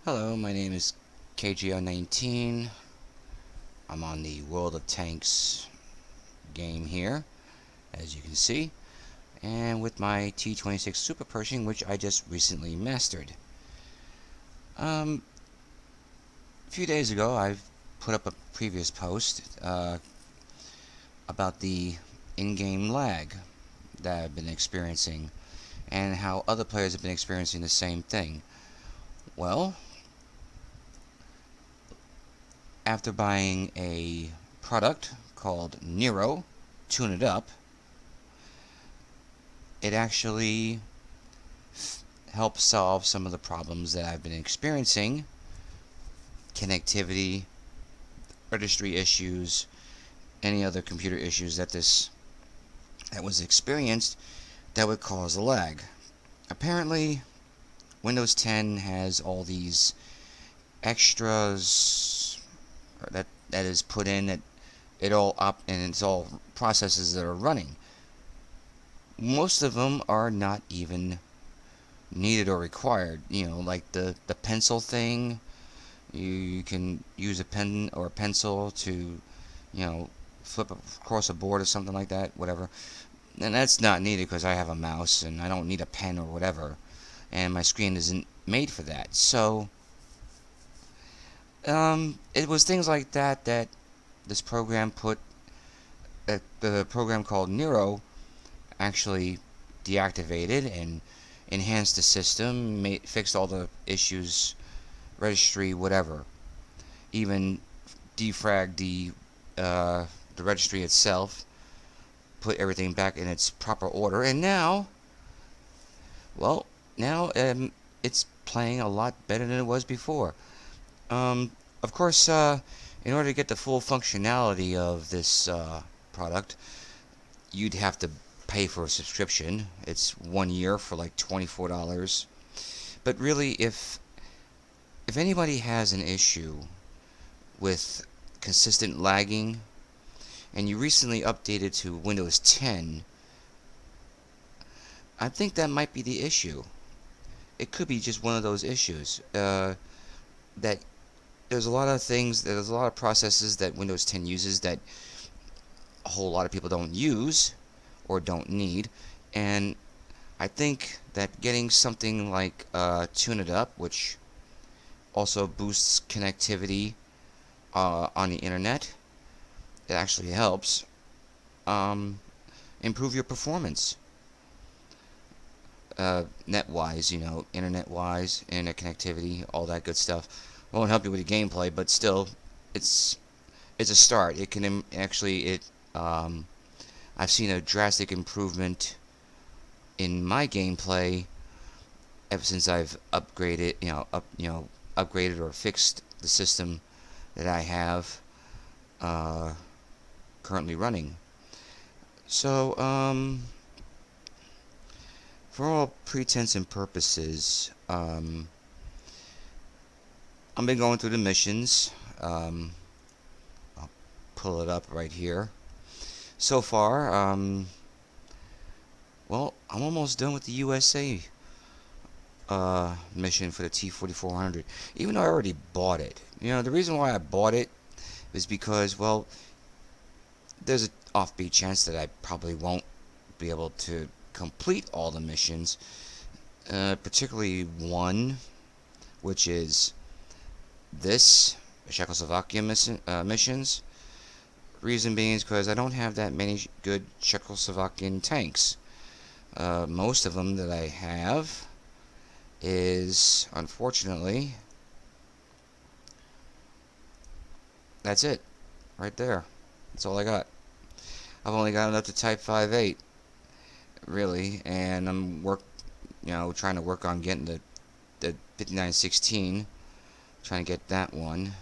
Hello, my name is KGO19. I'm on the World of Tanks game here, as you can see, and with my T26 Super Pershing, which I just recently mastered. A few days ago, I've put up a previous post about the in-game lag that I've been experiencing and how other players have been experiencing the same thing. Well, after buying a product called Nero, Tune It Up, it actually helps solve some of the problems that I've been experiencing: connectivity, registry issues, any other computer issues that was experienced that would cause a lag. Apparently, Windows 10 has all these extras that is put in that and it's all processes that are running. Most of them are not even needed or required. Like the pencil thing. You can use a pen or a pencil to, flip across a board or something like that, whatever. And that's not needed because I have a mouse and I don't need a pen or whatever. And my screen isn't made for that. So, it was things like that this program the program called Nero actually deactivated and enhanced the system, fixed all the issues, registry, whatever. Even defragged the registry itself, put everything back in its proper order, and well, now it's playing a lot better than it was before. Um, of course, in order to get the full functionality of this product, you'd have to pay for a subscription. It's 1 year for like $24. But really, if anybody has an issue with consistent lagging, and you recently updated to Windows 10, I think that might be the issue. It could be just one of those issues. That there's a lot of processes that Windows 10 uses that a whole lot of people don't use or don't need. And I think that getting something like Tune It Up, which also boosts connectivity on the internet, it actually helps improve your performance. Net-wise, internet-wise, internet connectivity, all that good stuff. Won't help you with the gameplay, but still, it's it's a start. It can actually it. I've seen a drastic improvement in my gameplay ever since I've upgraded or fixed the system that I have uh, currently running. So, for all pretense and purposes, I've been going through the missions. I'll pull it up right here. So far, well, I'm almost done with the USA mission for the T-4400. Even though I already bought it. The reason why I bought it is because, well, there's an offbeat chance that I probably won't be able to complete all the missions, particularly one, which is this Czechoslovakia missions. Reason being is because I don't have that many good Czechoslovakian tanks. Most of them that I have is, unfortunately, that's it, right there. That's all I got. I've only got enough to Type 58, really, and I'm trying to work on getting the 5916, trying to get that one.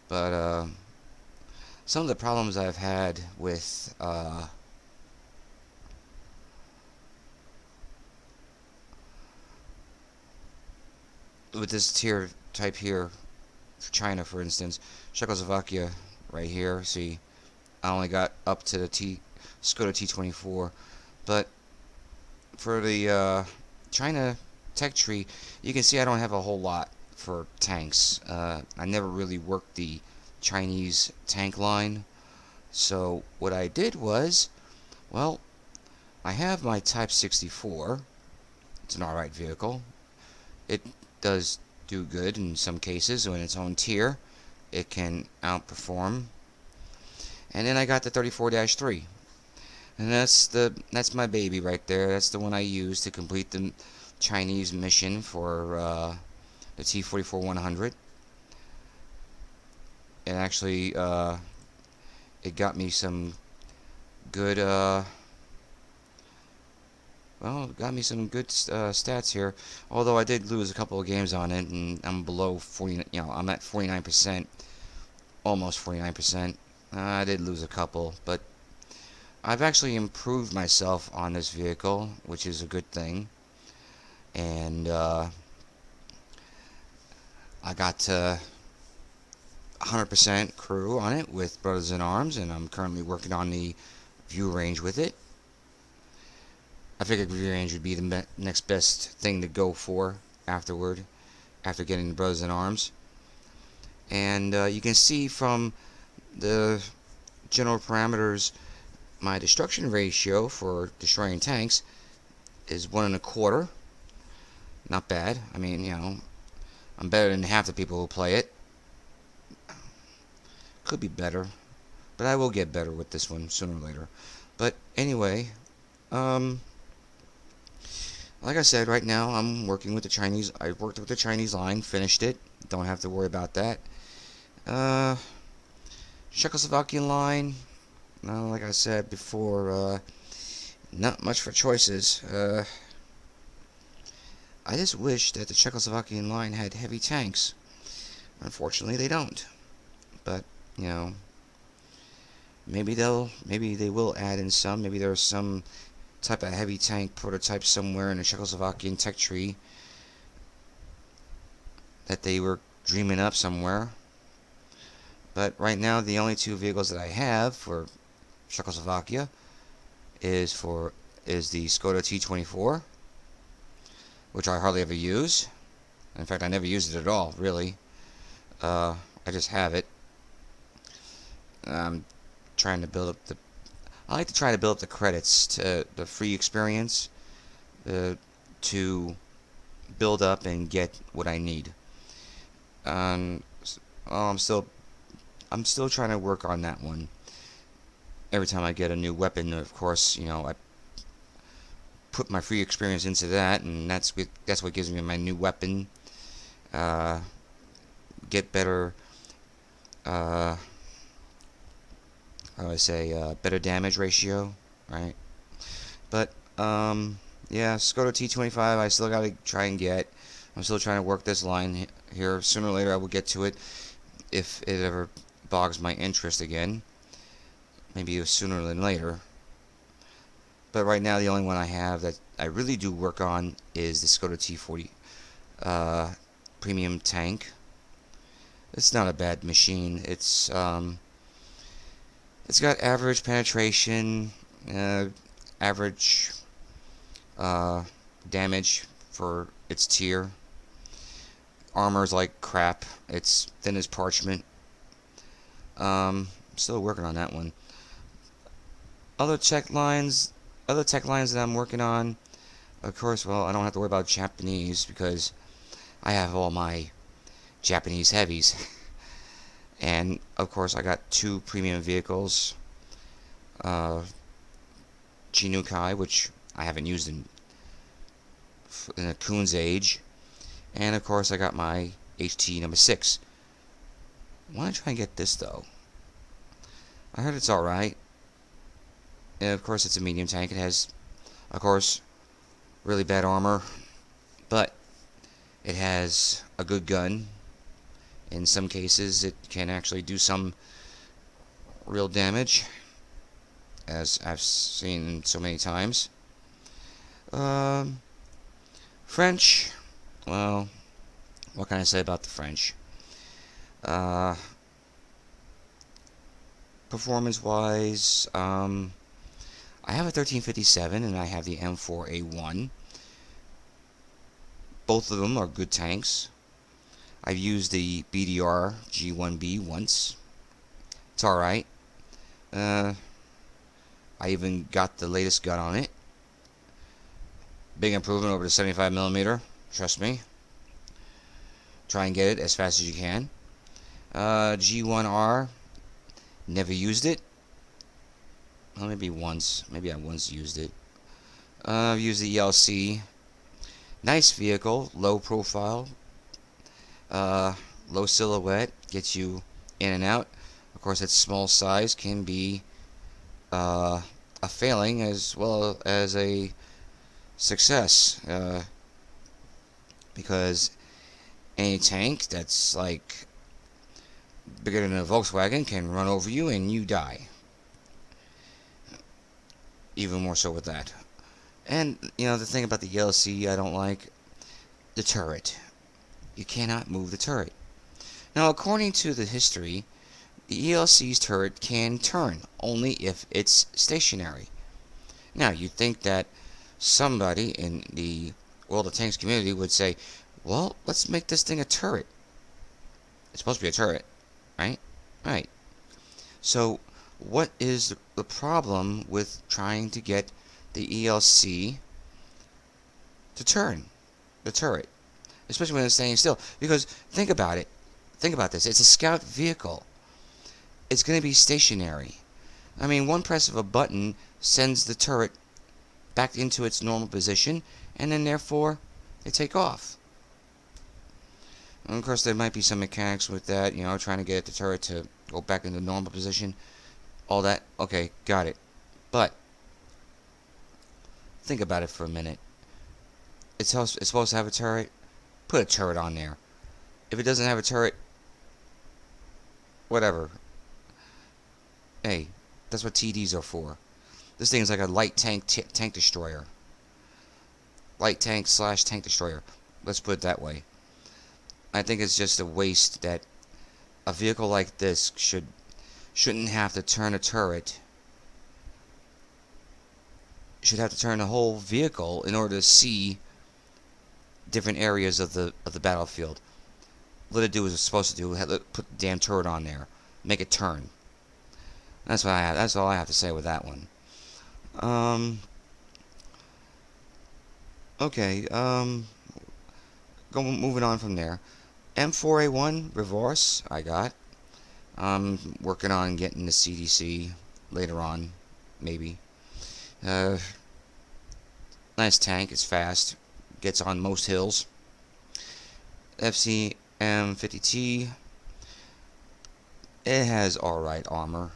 But some of the problems I've had with this tier type here, for China, for instance, Czechoslovakia, right here. See, I only got up to the Skoda T24, but for the China tech tree, you can see I don't have a whole lot for tanks. I never really worked the Chinese tank line. So what I did was, well, I have my Type 64. It's an alright vehicle. It does do good in some cases. In its own tier, it can outperform. And then I got the 34-3. And that's my baby right there. That's the one I use to complete the Chinese mission for the T-44-100. And actually, it got me some good, well, it got me some good stats here. Although I did lose a couple of games on it, and I'm below 40. You know, I'm at 49%, almost 49%. I did lose a couple, but I've actually improved myself on this vehicle, which is a good thing. And I got 100% crew on it with Brothers in Arms, and I'm currently working on the view range with it. I figured view range would be the next best thing to go for after getting the Brothers in Arms. And you can see from the general parameters, my destruction ratio for destroying tanks is 1.25. Not bad. I mean, you know, I'm better than half the people who play it. Could be better, but I will get better with this one sooner or later. But anyway, like I said, right now I'm working with the Chinese. I worked with the Chinese line, finished it. Don't have to worry about that. Czechoslovakian line. Well, like I said before, not much for choices. I just wish that the Czechoslovakian line had heavy tanks. Unfortunately, they don't. But you know, maybe they will add in some. Maybe there's some type of heavy tank prototype somewhere in the Czechoslovakian tech tree that they were dreaming up somewhere. But right now, the only two vehicles that I have for Czechoslovakia is the Skoda T24, which I hardly ever use. In fact, I never use it at all, really. I just have it. I'm trying to build up the. I like to try to build up the credits to the free experience, to build up and get what I need. Well, I'm still trying to work on that one. Every time I get a new weapon, of course, you know, I put my free experience into that, and that's what gives me my new weapon. Get better. How do I say? Better damage ratio, right? But yeah, Skoda T25. I still gotta try and get. I'm still trying to work this line here. Sooner or later, I will get to it if it ever bogs my interest again. Maybe sooner than later. But right now, the only one I have that I really do work on is the Skoda T40 premium tank. It's not a bad machine. It's got average penetration, average damage for its tier. Armor's like crap. It's thin as parchment. Still working on that one. Other tech lines that I'm working on, of course, well, I don't have to worry about Japanese because I have all my Japanese heavies. And, of course, I got two premium vehicles. Chinukai, which I haven't used in a coon's age. And, of course, I got my HT number 6. I want to try and get this, though. I heard it's alright. And of course, it's a medium tank. It has, of course, really bad armor, but it has a good gun. In some cases, it can actually do some real damage, as I've seen so many times. French, well, what can I say about the French? Performance-wise, I have a 1357 and I have the M4A1. Both of them are good tanks. I've used the BDR G1B once. It's alright. I even got the latest gun on it. Big improvement over the 75mm. Trust me. Try and get it as fast as you can. G1R. Never used it. Well, maybe once. Maybe I once used it. I've used the ELC. Nice vehicle. Low profile. Uh, Low silhouette. Gets you in and out. Of course, its small size can be a failing as well as a success. Because any tank that's like bigger than a Volkswagen can run over you and you die. Even more so with that. And, the thing about the ELC I don't like, the turret. You cannot move the turret. Now, according to the history, the ELC's turret can turn only if it's stationary. Now, you'd think that somebody in the World of Tanks community would say, well, let's make this thing a turret. It's supposed to be a turret, right? Right. So, what is the problem with trying to get the ELC to turn the turret? Especially when it's staying still. Because, think about it. Think about this. It's a scout vehicle. It's going to be stationary. I mean, one press of a button sends the turret back into its normal position, and then therefore, they take off. And of course, there might be some mechanics with that, trying to get the turret to go back into normal position. All that. Okay, got it. But, think about it for a minute. It's supposed to have a turret. Put a turret on there. If it doesn't have a turret, whatever. Hey, that's what TDs are for. This thing is like a light tank destroyer. Light tank / tank destroyer. Let's put it that way. I think it's just a waste that a vehicle like this shouldn't have to turn a turret. Should have to turn the whole vehicle in order to see different areas of the battlefield. Let it do what it's supposed to do. Put the damn turret on there. Make it turn. That's what I have. That's all I have to say with that one. Okay. Moving on from there. M4A1 reverse. I got. I'm working on getting the CDC later on, maybe. Nice tank. It's fast. Gets on most hills. FCM50T. It has alright armor.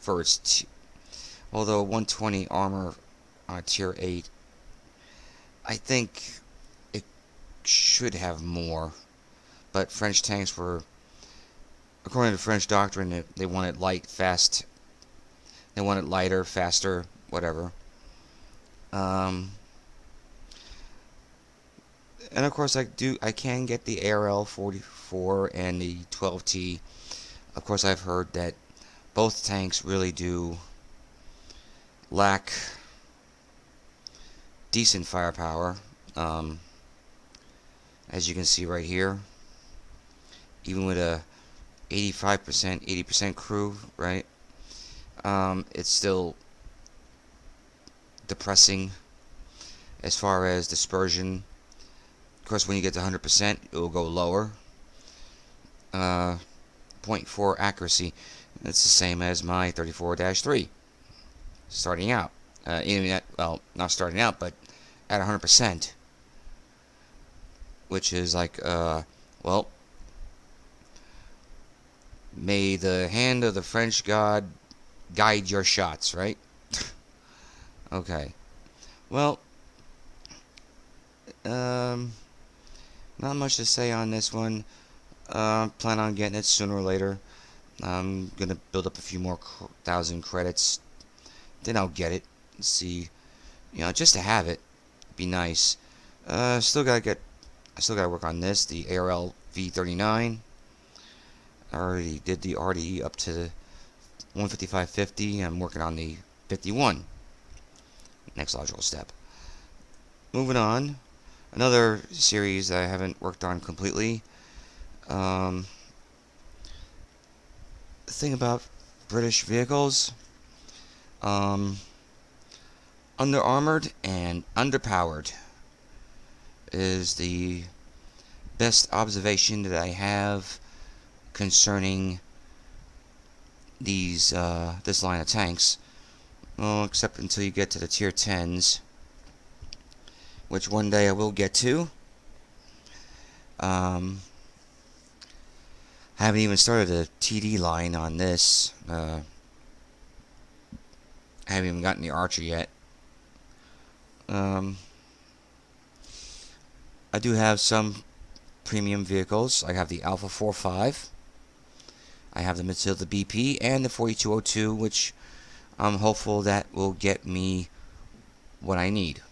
For its although 120 armor on a tier 8, I think it should have more. But French tanks were, according to French doctrine, they want it light, fast. They want it lighter, faster, whatever. And of course, I can get the ARL-44 and the 12T. Of course, I've heard that both tanks really do lack decent firepower. As you can see right here, even with a 85%, 80% crew, right? It's still depressing as far as dispersion. Of course, when you get to 100%, it will go lower. 0.4 accuracy. It's the same as my 34-3. Starting out. Even at, well, not starting out, but at 100%. Which is like, well, may the hand of the French God guide your shots, right? Okay. Well, not much to say on this one. Plan on getting it sooner or later. I'm gonna build up a few more 1,000 credits. Then I'll get it. See, just to have it, be nice. Still gotta work on this. The ARL V39. I already did the RDE up to the 155.50. I'm working on the 51. Next logical step. Moving on. Another series that I haven't worked on completely. The thing about British vehicles, um, under armored and underpowered is the best observation that I have concerning this line of tanks. Well, except until you get to the tier 10s, which one day I will get to. I haven't even started the TD line on this. I haven't even gotten the Archer yet. I do have some premium vehicles. I have the Alpha 45. I have the Matilda BP and the 4202, which I'm hopeful that will get me what I need.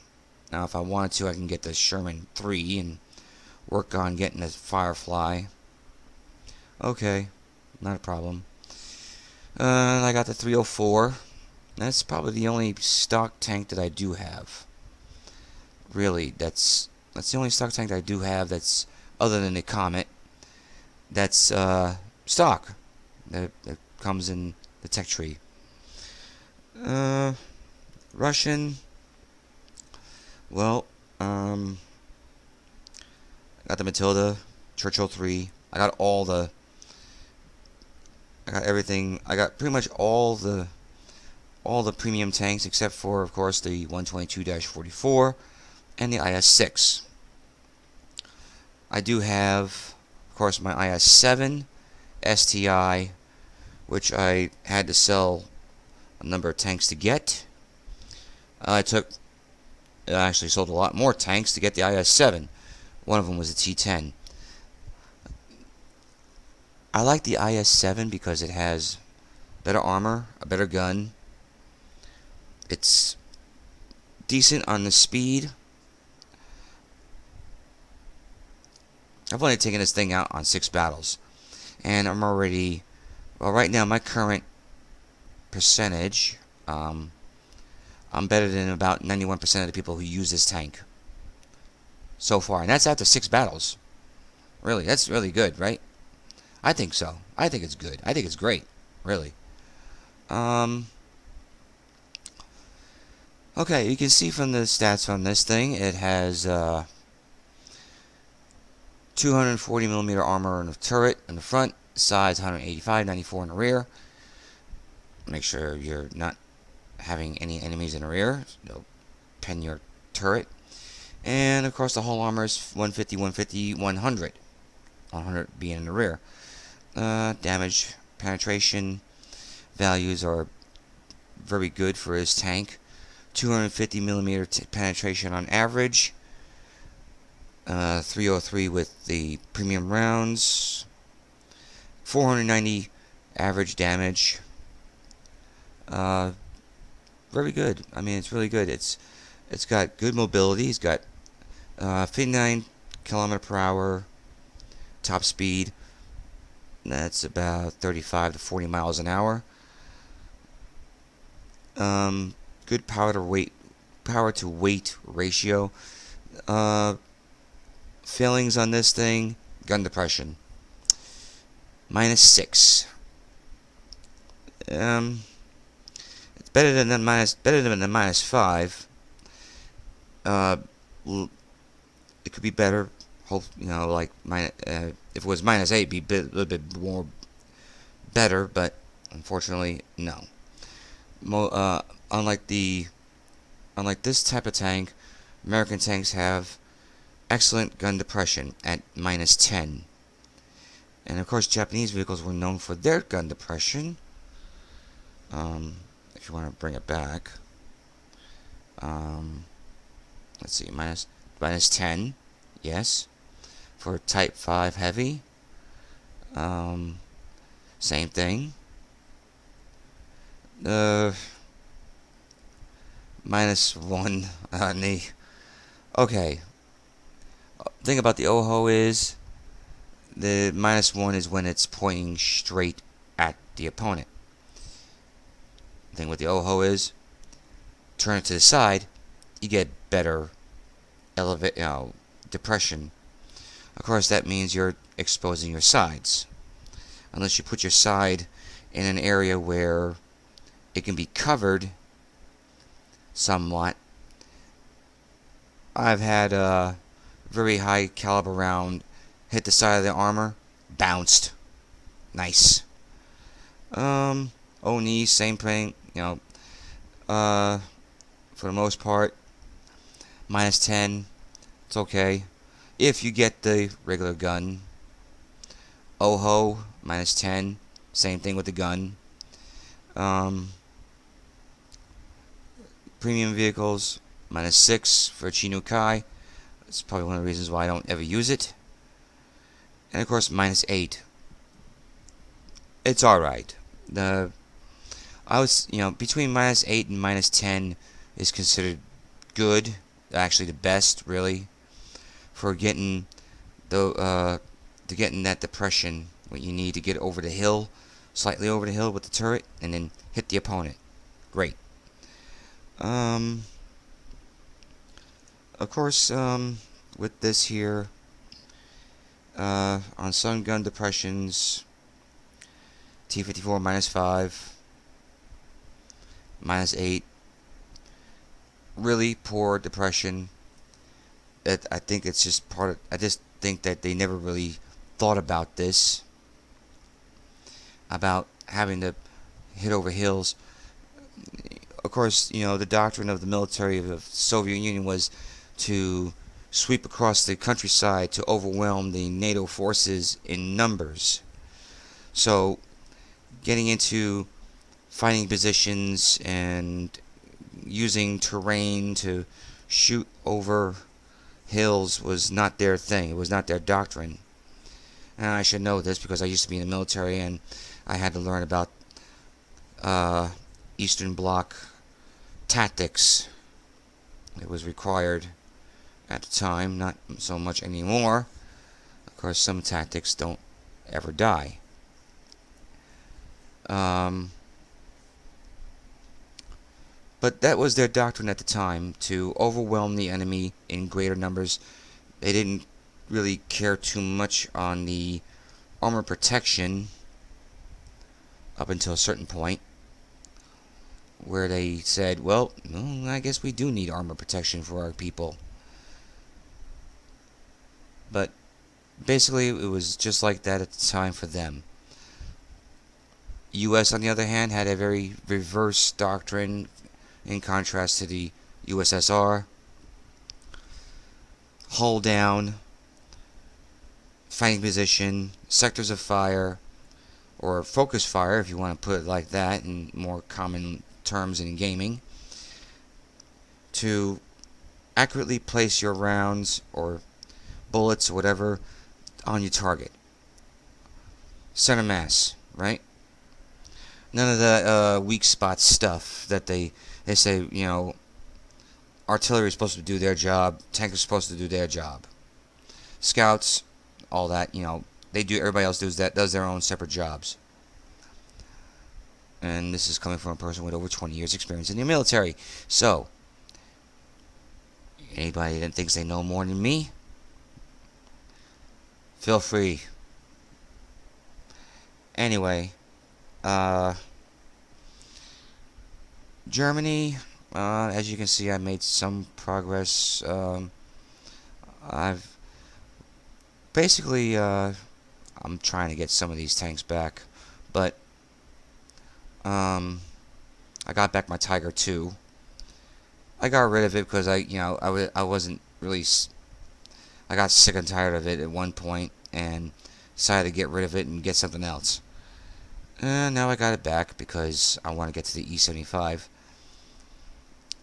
Now, if I wanted to, I can get the Sherman 3 and work on getting the Firefly. Okay, not a problem. I got the 304. That's probably the only stock tank that I do have. Really, that's the only stock tank that I do have that's other than the Comet. That's stock. That comes in the tech tree. Russian. Well, I got the Matilda, Churchill 3. I got everything. I got pretty much all the premium tanks except for, of course, the 122-44 and the IS-6. I do have, of course, my IS-7 STI, which I had to sell a number of tanks to get. I actually sold a lot more tanks to get the IS-7. One of them was the T-10. I like the IS-7 because it has better armor, a better gun. It's decent on the speed. I've only taken this thing out on 6 battles. And I'm already... Well, right now, my current percentage... I'm better than about 91% of the people who use this tank. So far. And that's after 6 battles. Really, that's really good, right? I think so. I think it's good. I think it's great. Really. Okay, you can see from the stats on this thing, it has 240mm armor in the turret in the front, size 185, 94 in the rear. Make sure you're not having any enemies in the rear. You'll pen your turret. And of course the whole armor is 150, 150, 100. 100 being in the rear. Damage penetration values are very good for his tank. 250mm penetration on average. 303 with the premium rounds. 490 average damage. Very good. I mean, it's really good. It's got good mobility. It's got 59 kilometer per hour top speed. That's about 35 to 40 miles an hour. Good power to weight ratio. Failings on this thing: gun depression -6. It's better than the -5. It could be better. Hope like if it was -8, it'd be a little bit more better, but unfortunately, no. Unlike this type of tank, American tanks have excellent gun depression at -10. And of course, Japanese vehicles were known for their gun depression. If you want to bring it back, let's see, -10, yes, for Type 5 heavy. Same thing. -1 on the. Okay. Thing about the OHO is the -1 is when it's pointing straight at the opponent. The thing with the OHO is, turn it to the side, you get better depression. Of course, that means you're exposing your sides. Unless you put your side in an area where it can be covered somewhat. I've had a very high caliber round hit the side of the armor, bounced. Nice. Oni, same thing, for the most part, -10, it's okay. If you get the regular gun. Oho, -10, same thing with the gun. Premium vehicles, -6 for Chi-No-Kai. That's probably one of the reasons why I don't ever use it. And of course, -8. It's alright. Between -8 and -10 is considered good. Actually, the best, really, for getting that depression. What you need to get over the hill, slightly over the hill with the turret, and then hit the opponent. Great. Of course, with this here, on Sun Gun depressions, T-54 -5, -8, really poor depression. I think it's just I just think that they never really thought about this, about having to hit over hills. Of course, the doctrine of the military of the Soviet Union was to sweep across the countryside to overwhelm the NATO forces in numbers. So, getting into fighting positions and using terrain to shoot over hills was not their thing. It was not their doctrine. And I should know this because I used to be in the military and I had to learn about Eastern Bloc tactics. It was required at the time, not so much anymore. Of course, some tactics don't ever die. But that was their doctrine at the time, to overwhelm the enemy in greater numbers. They didn't really care too much on the armor protection up until a certain point, where they said, well, I guess we do need armor protection for our people. But basically, it was just like that at the time for them. U.S., on the other hand, had a very reverse doctrine in contrast to the USSR. Hull down, fighting position, sectors of fire, or focus fire, if you want to put it like that in more common terms in gaming, to accurately place your rounds or bullets or whatever on your target. Center mass, right? None of the weak spot stuff that they say, artillery is supposed to do their job, tank is supposed to do their job. Scouts, all that, they do, everybody else does their own separate jobs. And this is coming from a person with over 20 years experience in the military. So, anybody that thinks they know more than me, feel free. Anyway, Germany, as you can see, I made some progress. I've basically, I'm trying to get some of these tanks back, but I got back my Tiger II. I got rid of it because I wasn't really. I got sick and tired of it at one point and decided to get rid of it and get something else. And now I got it back because I want to get to the E75.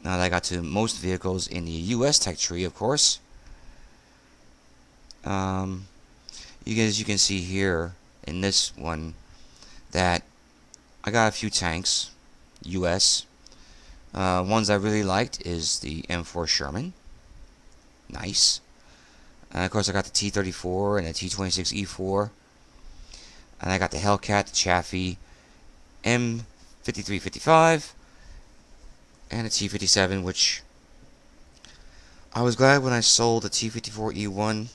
Now that I got to most vehicles in the US tech tree, of course. As you can see here in this one, that I got a few tanks, US. Ones I really liked is the M4 Sherman. Nice. And of course I got the T-34 and the T-26E4. And I got the Hellcat, the Chaffee, M5355, and the T-57, which I was glad when I sold the T-54E1.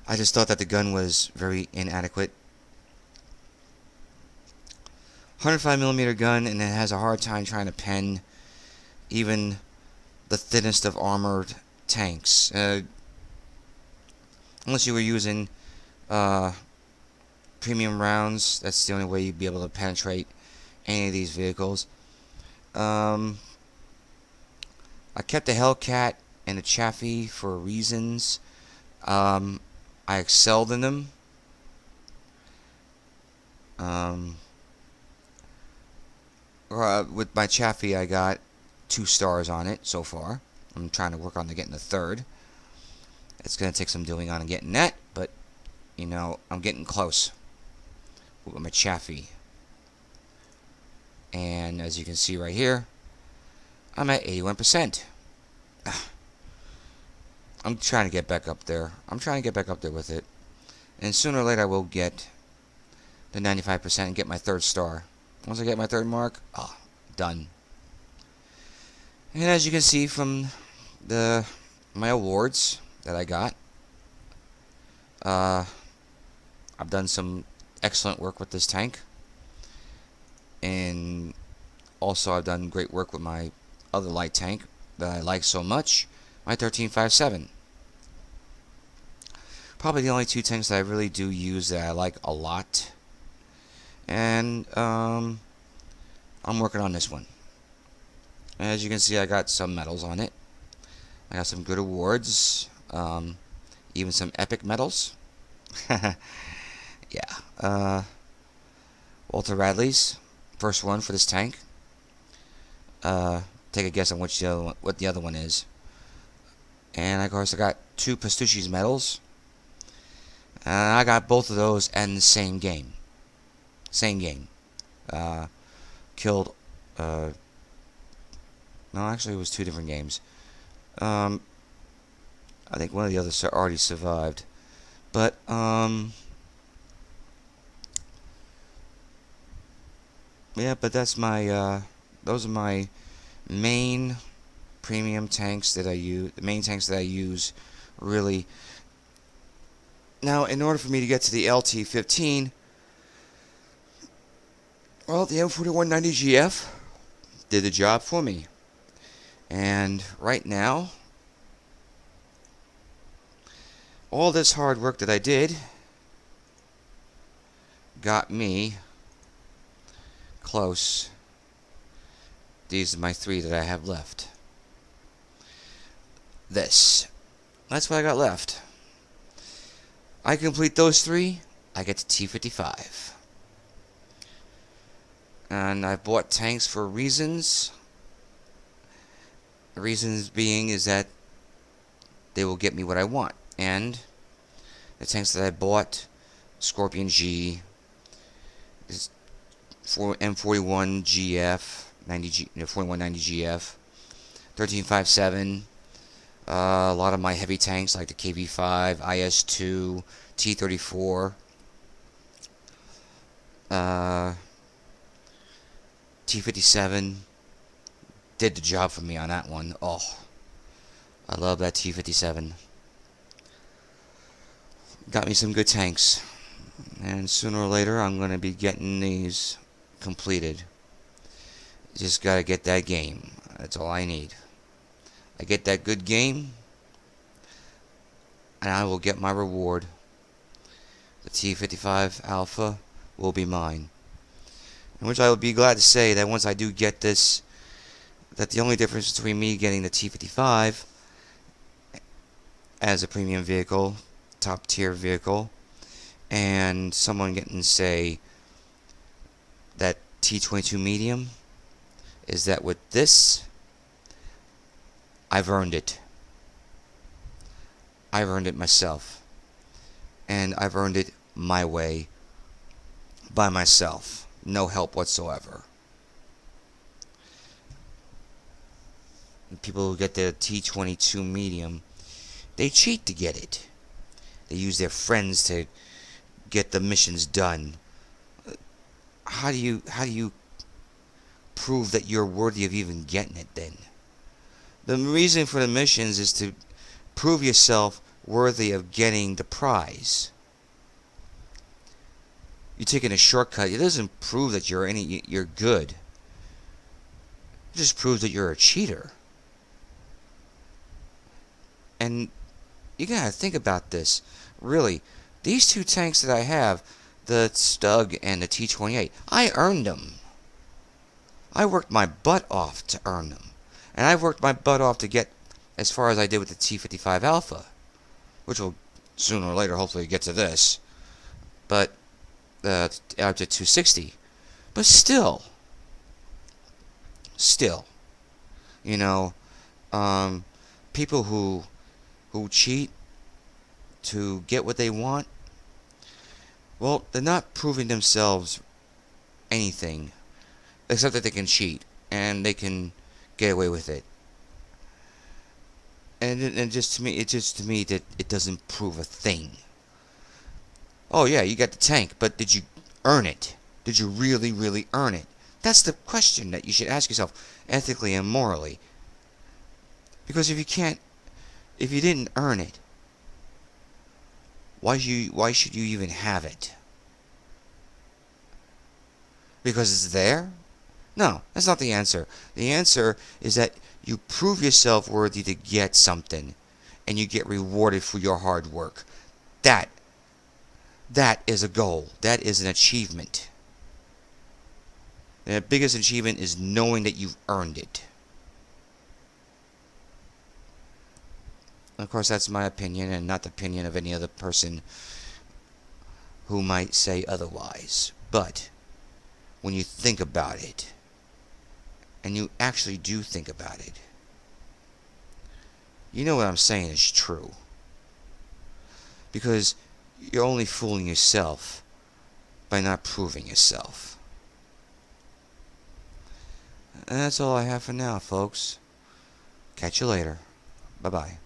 I just thought that the gun was very inadequate. 105mm gun, and it has a hard time trying to pen even the thinnest of armored tanks. Unless you were using uh, premium rounds, that's the only way you'd be able to penetrate any of these vehicles. I kept the Hellcat and the Chaffee for reasons. I excelled in them. With my Chaffee, I got 2 stars on it so far. I'm trying to work on getting the third. It's going to take some doing on getting that, but, you know, I'm getting close with my Chaffee. And as you can see right here, I'm at 81%. I'm trying to get back up there. I'm trying to get back up there with it. And sooner or later I will get the 95% and get my 3rd star. Once I get my 3rd mark, done. And as you can see from my awards that I got, I've done some excellent work with this tank. And also I've done great work with my other light tank that I like so much, my 1357. Probably the only 2 tanks that I really do use that I like a lot. And I'm working on this one. As you can see, I got some medals on it. I got some good awards, even some epic medals. Yeah. Walter Radley's first one for this tank. Take a guess on what the other one is. And of course I got 2 Pastucci's medals. And I got both of those in the same game. Killed, no, actually it was 2 different games. I think one of the others already survived. But, yeah, but that's my, those are my main premium tanks that I use, the main tanks that I use, really. Now, in order for me to get to the LT-15, well, the M4190GF did the job for me. And right now, all this hard work that I did got me close. These are my 3 that I have left. That's what I got left. I complete those 3, I get to T-55. And I bought tanks for reasons. The reasons being is that they will get me what I want. And the tanks that I bought, Scorpion G, is for M41GF, 4190GF, 1357. A lot of my heavy tanks like the KV-5, IS-2, T-34, T-57 did the job for me on that one. Oh, I love that T-57. Got me some good tanks. And sooner or later I'm going to be getting these completed. Just got to get that game. That's all I need. I get that good game, and I will get my reward. The T-55 Alpha will be mine. In which I will be glad to say that once I do get this, that the only difference between me getting the T-55 as a premium vehicle, top tier vehicle, and someone getting, say, that T-22 medium, is that with this, I've earned it. I've earned it myself. And I've earned it my way, by myself. No help whatsoever. And people who get the T-22 medium, they cheat to get it. They use their friends to get the missions done. How do you prove that you're worthy of even getting it then? The reason for the missions is to prove yourself worthy of getting the prize. You're taking a shortcut. It doesn't prove that you're good. It just proves that you're a cheater. And you gotta think about this. Really, these two tanks that I have, the Stug and the T-28, I earned them. I worked my butt off to earn them. And I worked my butt off to get as far as I did with the T-55 Alpha, which will sooner or later hopefully get to this. But out to 260. But still, you know, people who cheat to get what they want, well, they're not proving themselves anything except that they can cheat and they can get away with it. And just to me, that it doesn't prove a thing. Oh yeah, you got the tank, but did you earn it? Did you really, really earn it? That's the question that you should ask yourself, ethically and morally. Because if you didn't earn it, why should you even have it? Because it's there? No, that's not the answer. The answer is that you prove yourself worthy to get something, and you get rewarded for your hard work. That is a goal. That is an achievement. And the biggest achievement is knowing that you've earned it. Of course, that's my opinion and not the opinion of any other person who might say otherwise. But when you think about it, and you actually do think about it, you know what I'm saying is true. Because you're only fooling yourself by not proving yourself. And that's all I have for now, folks. Catch you later. Bye-bye.